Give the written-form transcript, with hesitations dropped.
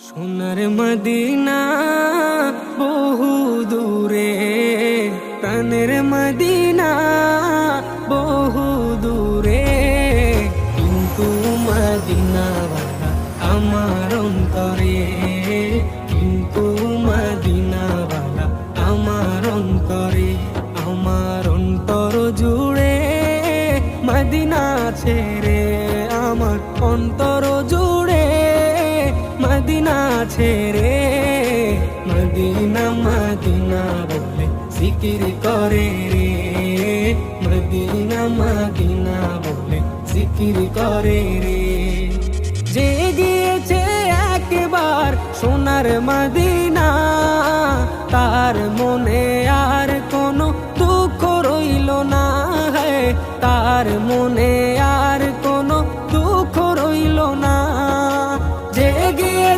সোনার মদিনা বহু দূরে, প্রাণের মদিনা বহু দূরে, কিন্তু মদিনাওয়ালা আমার অন্তরে, কিন্তু মদিনাওয়ালা আমার অন্তরে, আমার অন্তর জুড়ে মদিনা ছেড়ে, আমার অন্তর জুড়ে মদিনা ছেড়ে, মদিনা মদিনা বলে জিকির করে রে, মদিনা মদিনা বলে জিকির করে রে। যে গিয়েছে একবার সোনার মদিনা, তার মনে আর কোনো দুঃখ রইল না, তার মনে